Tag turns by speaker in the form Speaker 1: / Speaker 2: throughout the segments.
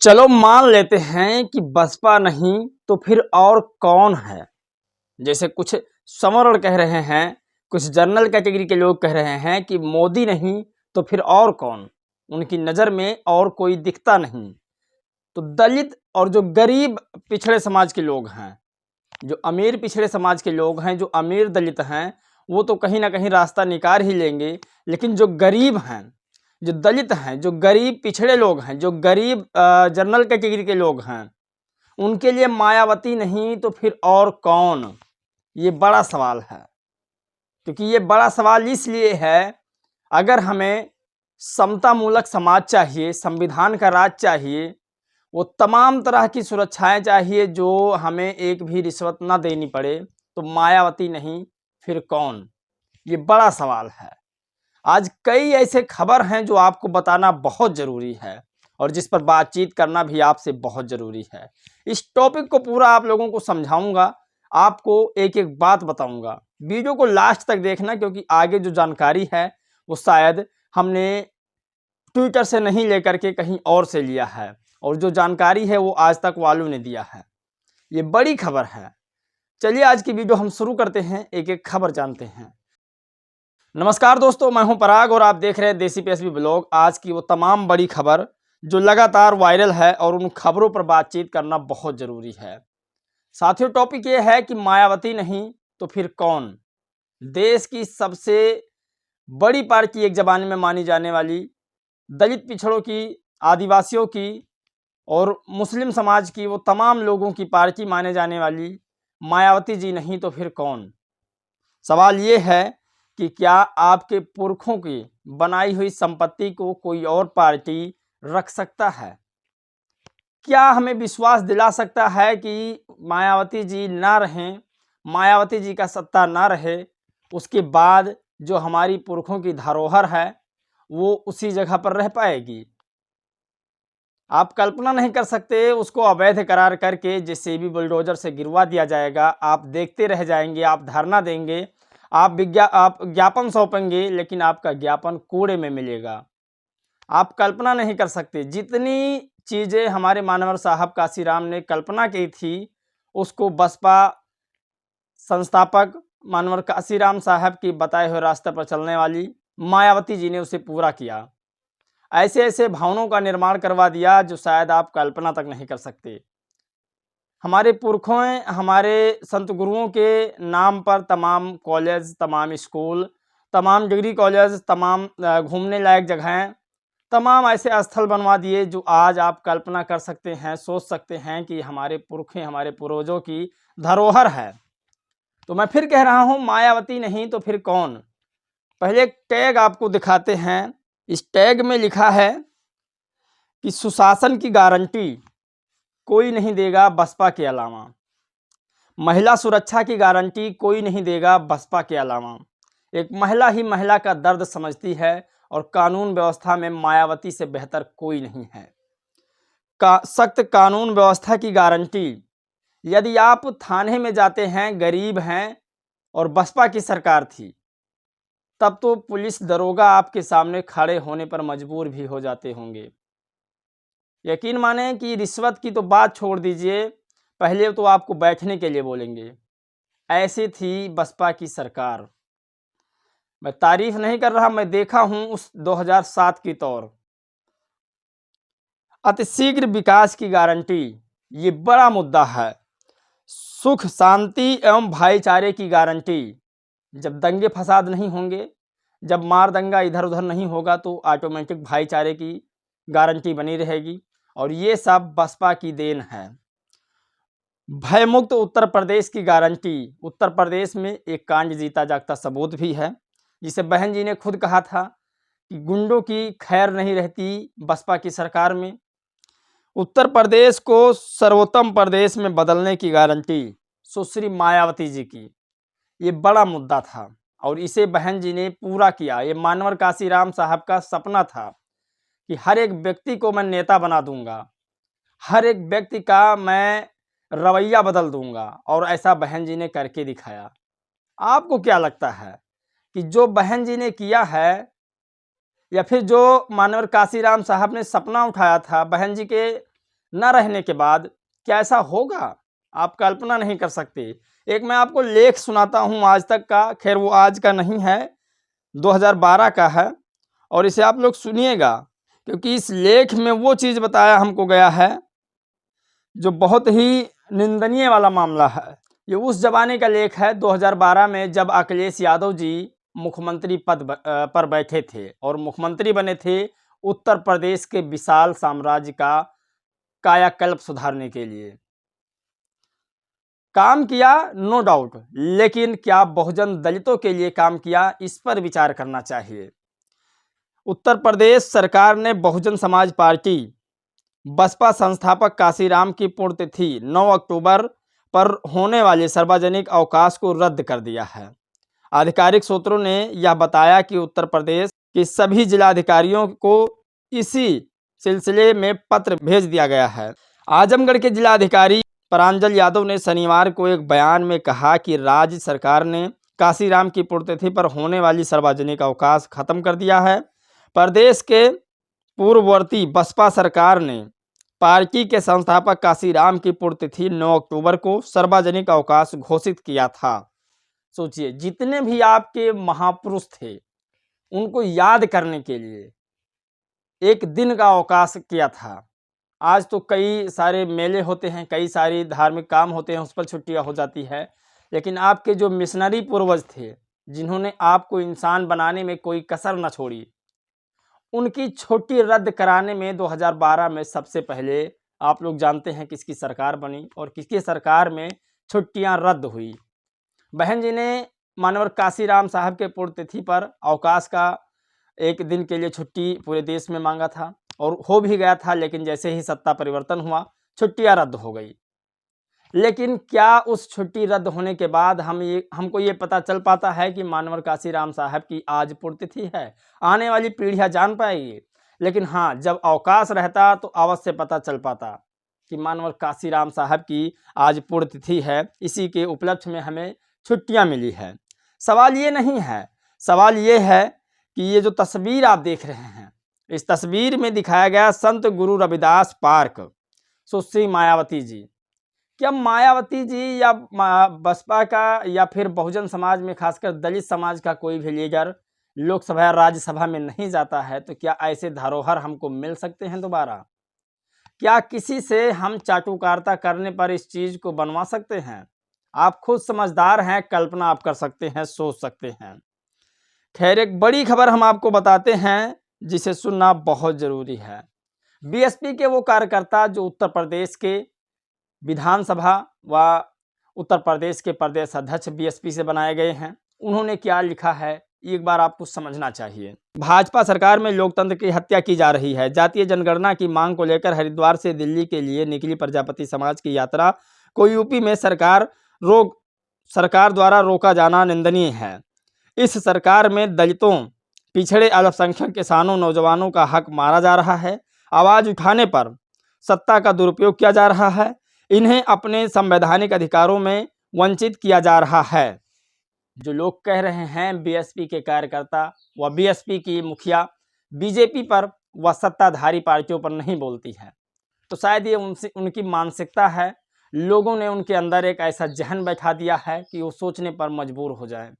Speaker 1: चलो मान लेते हैं कि बसपा नहीं तो फिर और कौन है। जैसे कुछ समरण कह रहे हैं, कुछ जनरल कैटेगरी के लोग कह रहे हैं कि मोदी नहीं तो फिर और कौन, उनकी नज़र में और कोई दिखता नहीं। तो दलित और जो गरीब पिछड़े समाज के लोग हैं, जो अमीर पिछड़े समाज के लोग हैं, जो अमीर दलित हैं, वो तो कहीं ना कहीं रास्ता निकाल ही लेंगे। लेकिन जो गरीब हैं, जो दलित हैं, जो गरीब पिछड़े लोग हैं, जो गरीब जनरल कैटेगरी के लोग हैं, उनके लिए मायावती नहीं तो फिर और कौन, ये बड़ा सवाल है। क्योंकि ये बड़ा सवाल इसलिए है, अगर हमें समतामूलक समाज चाहिए, संविधान का राज चाहिए, वो तमाम तरह की सुरक्षाएं चाहिए जो हमें एक भी रिश्वत ना देनी पड़े, तो मायावती नहीं फिर कौन, ये बड़ा सवाल है। आज कई ऐसे खबर हैं जो आपको बताना बहुत ज़रूरी है और जिस पर बातचीत करना भी आपसे बहुत ज़रूरी है। इस टॉपिक को पूरा आप लोगों को समझाऊंगा, आपको एक एक बात बताऊंगा। वीडियो को लास्ट तक देखना, क्योंकि आगे जो जानकारी है वो शायद हमने ट्विटर से नहीं लेकर के कहीं और से लिया है, और जो जानकारी है वो आज तक वालों ने दिया है। ये बड़ी खबर है। चलिए आज की वीडियो हम शुरू करते हैं, एक एक खबर जानते हैं। नमस्कार दोस्तों, मैं हूं पराग और आप देख रहे हैं देसी पीएसबी ब्लॉग। आज की वो तमाम बड़ी खबर जो लगातार वायरल है और उन खबरों पर बातचीत करना बहुत ज़रूरी है। साथियों, टॉपिक ये है कि मायावती नहीं तो फिर कौन। देश की सबसे बड़ी पार्टी एक ज़माने में मानी जाने वाली, दलित पिछड़ों की, आदिवासियों की और मुस्लिम समाज की, वो तमाम लोगों की पार्टी माने जाने वाली मायावती जी नहीं तो फिर कौन। सवाल ये है कि क्या आपके पुरखों की बनाई हुई संपत्ति को कोई और पार्टी रख सकता है? क्या हमें विश्वास दिला सकता है कि मायावती जी ना रहें, मायावती जी का सत्ता ना रहे, उसके बाद जो हमारी पुरखों की धरोहर है वो उसी जगह पर रह पाएगी? आप कल्पना नहीं कर सकते, उसको अवैध करार करके जेसीबी बुलडोजर से गिरवा दिया जाएगा। आप देखते रह जाएंगे, आप धरना देंगे, आप ज्ञापन सौंपेंगे, लेकिन आपका ज्ञापन कूड़े में मिलेगा। आप कल्पना नहीं कर सकते, जितनी चीज़ें हमारे मानवर साहब काशीराम ने कल्पना की थी, उसको बसपा संस्थापक मानवर काशीराम साहब की बताए हुए रास्ते पर चलने वाली मायावती जी ने उसे पूरा किया। ऐसे ऐसे भवनों का निर्माण करवा दिया जो शायद आप कल्पना तक नहीं कर सकते। हमारे पुरखों, हमारे संत गुरुओं के नाम पर तमाम कॉलेज, तमाम स्कूल, तमाम डिग्री कॉलेज, तमाम घूमने लायक जगहें, तमाम ऐसे स्थल बनवा दिए जो आज आप कल्पना कर सकते हैं, सोच सकते हैं कि हमारे पुरखें, हमारे पूर्वजों की धरोहर है। तो मैं फिर कह रहा हूँ, मायावती नहीं तो फिर कौन। पहले एक टैग आपको दिखाते हैं। इस टैग में लिखा है कि सुशासन की गारंटी कोई नहीं देगा बसपा के अलावा, महिला सुरक्षा की गारंटी कोई नहीं देगा बसपा के अलावा। एक महिला ही महिला का दर्द समझती है और कानून व्यवस्था में मायावती से बेहतर कोई नहीं है। सख्त कानून व्यवस्था की गारंटी, यदि आप थाने में जाते हैं, गरीब हैं और बसपा की सरकार थी, तब तो पुलिस दरोगा आपके सामने खड़े होने पर मजबूर भी हो जाते होंगे। यकीन माने कि रिश्वत की तो बात छोड़ दीजिए, पहले तो आपको बैठने के लिए बोलेंगे। ऐसी थी बसपा की सरकार। मैं तारीफ नहीं कर रहा, मैं देखा हूं उस 2007 की तौर। अतिशीघ्र विकास की गारंटी, ये बड़ा मुद्दा है। सुख, शांति एवं भाईचारे की गारंटी, जब दंगे फसाद नहीं होंगे, जब मार दंगा इधर उधर नहीं होगा, तो ऑटोमेटिक भाईचारे की गारंटी बनी रहेगी। और ये सब बसपा की देन है। भयमुक्त उत्तर प्रदेश की गारंटी, उत्तर प्रदेश में एक कांड जीता जागता सबूत भी है, जिसे बहन जी ने खुद कहा था कि गुंडों की खैर नहीं रहती बसपा की सरकार में। उत्तर प्रदेश को सर्वोत्तम प्रदेश में बदलने की गारंटी सुश्री मायावती जी की, ये बड़ा मुद्दा था और इसे बहन जी ने पूरा किया। ये मानवर काशीराम साहब का सपना था कि हर एक व्यक्ति को मैं नेता बना दूंगा, हर एक व्यक्ति का मैं रवैया बदल दूंगा, और ऐसा बहन जी ने करके दिखाया। आपको क्या लगता है कि जो बहन जी ने किया है, या फिर जो मानवर काशीराम साहब ने सपना उठाया था, बहन जी के न रहने के बाद कैसा होगा, आप कल्पना नहीं कर सकते। एक मैं आपको लेख सुनाता हूँ आज तक का, खैर वो आज का नहीं है, 2012 का है, और इसे आप लोग सुनिएगा, क्योंकि इस लेख में वो चीज़ बताया हमको गया है जो बहुत ही निंदनीय वाला मामला है। ये उस जमाने का लेख है 2012 में, जब अखिलेश यादव जी मुख्यमंत्री पद पर बैठे थे और मुख्यमंत्री बने थे उत्तर प्रदेश के विशाल साम्राज्य का कायाकल्प सुधारने के लिए। काम किया नो डाउट, लेकिन क्या बहुजन दलितों के लिए काम किया, इस पर विचार करना चाहिए। उत्तर प्रदेश सरकार ने बहुजन समाज पार्टी बसपा संस्थापक काशीराम की पुण्यतिथि 9 अक्टूबर पर होने वाले सार्वजनिक अवकाश को रद्द कर दिया है। आधिकारिक सूत्रों ने यह बताया कि उत्तर प्रदेश के सभी जिलाधिकारियों को इसी सिलसिले में पत्र भेज दिया गया है। आजमगढ़ के जिलाधिकारी प्रांजल यादव ने शनिवार को एक बयान में कहा कि राज्य सरकार ने काशीराम की पुण्यतिथि पर होने वाली सार्वजनिक अवकाश खत्म कर दिया है। प्रदेश के पूर्ववर्ती बसपा सरकार ने पार्टी के संस्थापक काशीराम की पुण्यतिथि 9 अक्टूबर को सार्वजनिक अवकाश घोषित किया था। सोचिए, जितने भी आपके महापुरुष थे उनको याद करने के लिए एक दिन का अवकाश किया था। आज तो कई सारे मेले होते हैं, कई सारे धार्मिक काम होते हैं, उस पर छुट्टियां हो जाती है, लेकिन आपके जो मिशनरी पूर्वज थे, जिन्होंने आपको इंसान बनाने में कोई कसर न छोड़ी, उनकी छुट्टी रद्द कराने में 2012 में सबसे पहले आप लोग जानते हैं किसकी सरकार बनी और किसकी सरकार में छुट्टियां रद्द हुई। बहन जी ने मानवर काशीराम साहब के पुण्यतिथि पर अवकाश का एक दिन के लिए छुट्टी पूरे देश में मांगा था और हो भी गया था, लेकिन जैसे ही सत्ता परिवर्तन हुआ छुट्टियां रद्द हो गई। लेकिन क्या उस छुट्टी रद्द होने के बाद हमको ये पता चल पाता है कि मानवर काशीराम साहब की आज पुण्यतिथि है? आने वाली पीढ़ियां जान पाएगी। लेकिन हाँ, जब अवकाश रहता तो अवश्य पता चल पाता कि मानवर काशीराम साहब की आज पुण्यतिथि है, इसी के उपलक्ष्य में हमें छुट्टियां मिली है। सवाल ये नहीं है, सवाल ये है कि ये जो तस्वीर आप देख रहे हैं, इस तस्वीर में दिखाया गया संत गुरु रविदास पार्क, सुश्री मायावती जी। क्या मायावती जी या बसपा का या फिर बहुजन समाज में खासकर दलित समाज का कोई भी लीडर लोकसभा या राज्यसभा में नहीं जाता है, तो क्या ऐसे धरोहर हमको मिल सकते हैं दोबारा? क्या किसी से हम चाटुकारिता करने पर इस चीज को बनवा सकते हैं? आप खुद समझदार हैं, कल्पना आप कर सकते हैं, सोच सकते हैं। खैर, एक बड़ी खबर हम आपको बताते हैं जिसे सुनना बहुत जरूरी है। बीएसपी के वो कार्यकर्ता जो उत्तर प्रदेश के विधानसभा व उत्तर प्रदेश के प्रदेश अध्यक्ष बीएसपी से बनाए गए हैं, उन्होंने क्या लिखा है एक बार आपको समझना चाहिए। भाजपा सरकार में लोकतंत्र की हत्या की जा रही है। जातीय जनगणना की मांग को लेकर हरिद्वार से दिल्ली के लिए निकली प्रजापति समाज की यात्रा को यूपी में सरकार द्वारा रोका जाना निंदनीय है। इस सरकार में दलितों, पिछड़े अल्पसंख्यक किसानों, नौजवानों का हक मारा जा रहा है। आवाज उठाने पर सत्ता का दुरुपयोग किया जा रहा है। इन्हें अपने संवैधानिक अधिकारों में वंचित किया जा रहा है। जो लोग कह रहे हैं बीएसपी के कार्यकर्ता व बीएसपी की मुखिया बीजेपी पर व सत्ताधारी पार्टियों पर नहीं बोलती है, तो शायद ये उनकी मानसिकता है। लोगों ने उनके अंदर एक ऐसा जहन बैठा दिया है कि वो सोचने पर मजबूर हो जाए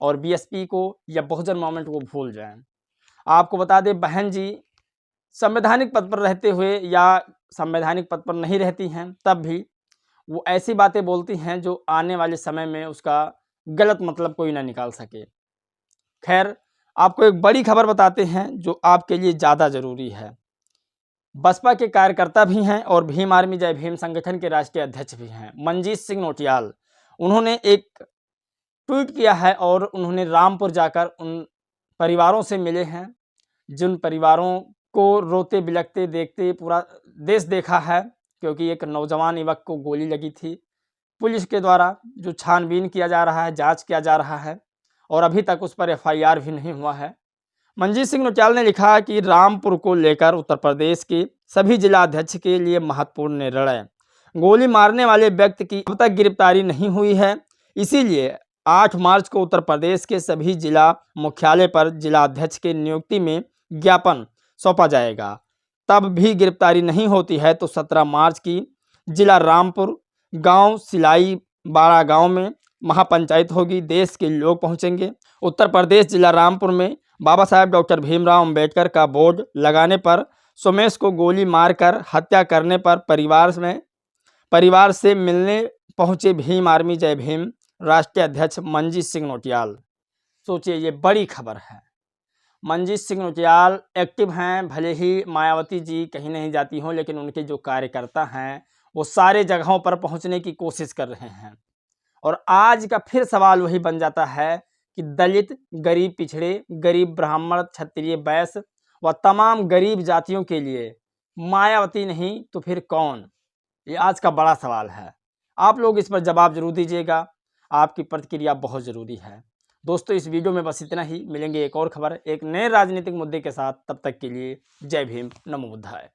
Speaker 1: और बीएसपी को या बहुजन मूवमेंट को भूल जाएं। आपको बता दें, बहन जी संवैधानिक पद पर रहते हुए या संवैधानिक पद पर नहीं रहती हैं, तब भी वो ऐसी बातें बोलती हैं जो आने वाले समय में उसका गलत मतलब कोई ना निकाल सके। खैर, आपको एक बड़ी खबर बताते हैं जो आपके लिए ज़्यादा ज़रूरी है। बसपा के कार्यकर्ता भी हैं और भीम आर्मी जय भीम संगठन के राष्ट्रीय अध्यक्ष भी हैं, मनजीत सिंह नौटियाल। उन्होंने एक ट्वीट किया है और उन्होंने रामपुर जाकर उन परिवारों से मिले हैं जिन परिवारों को रोते बिलखते देखते पूरा देश देखा है, क्योंकि एक नौजवान युवक को गोली लगी थी। पुलिस के द्वारा जो छानबीन किया जा रहा है, जांच किया जा रहा है और अभी तक उस पर एफआईआर भी नहीं हुआ है। मनजीत सिंह नौटियाल ने लिखा कि रामपुर को लेकर उत्तर प्रदेश के सभी जिला अध्यक्ष के लिए महत्वपूर्ण निर्णय। गोली मारने वाले व्यक्ति की अब तक गिरफ्तारी नहीं हुई है, इसीलिए 8 मार्च को उत्तर प्रदेश के सभी जिला मुख्यालय पर जिला अध्यक्ष के नियुक्ति में ज्ञापन सौंपा जाएगा। तब भी गिरफ्तारी नहीं होती है तो 17 मार्च की जिला रामपुर गांव सिलाई बाड़ा गांव में महापंचायत होगी। देश के लोग पहुंचेंगे। उत्तर प्रदेश जिला रामपुर में बाबा साहेब डॉक्टर भीमराव अंबेडकर का बोर्ड लगाने पर सोमेश को गोली मारकर हत्या करने पर परिवार से मिलने पहुंचे भीम आर्मी जय भीम राष्ट्रीय अध्यक्ष मंजीत सिंह नौटियाल। सोचिए, ये बड़ी खबर है। मंजीत सिंह नौटियाल एक्टिव हैं, भले ही मायावती जी कहीं नहीं जाती हों, लेकिन उनके जो कार्यकर्ता हैं वो सारे जगहों पर पहुंचने की कोशिश कर रहे हैं। और आज का फिर सवाल वही बन जाता है कि दलित, गरीब पिछड़े, गरीब ब्राह्मण, क्षत्रिय, वैश्य व तमाम गरीब जातियों के लिए मायावती नहीं तो फिर कौन? ये आज का बड़ा सवाल है। आप लोग इस पर जवाब जरूर दीजिएगा। आपकी प्रतिक्रिया बहुत ज़रूरी है। दोस्तों, इस वीडियो में बस इतना ही। मिलेंगे एक और खबर, एक नए राजनीतिक मुद्दे के साथ। तब तक के लिए जय भीम, नमो बुद्धाय।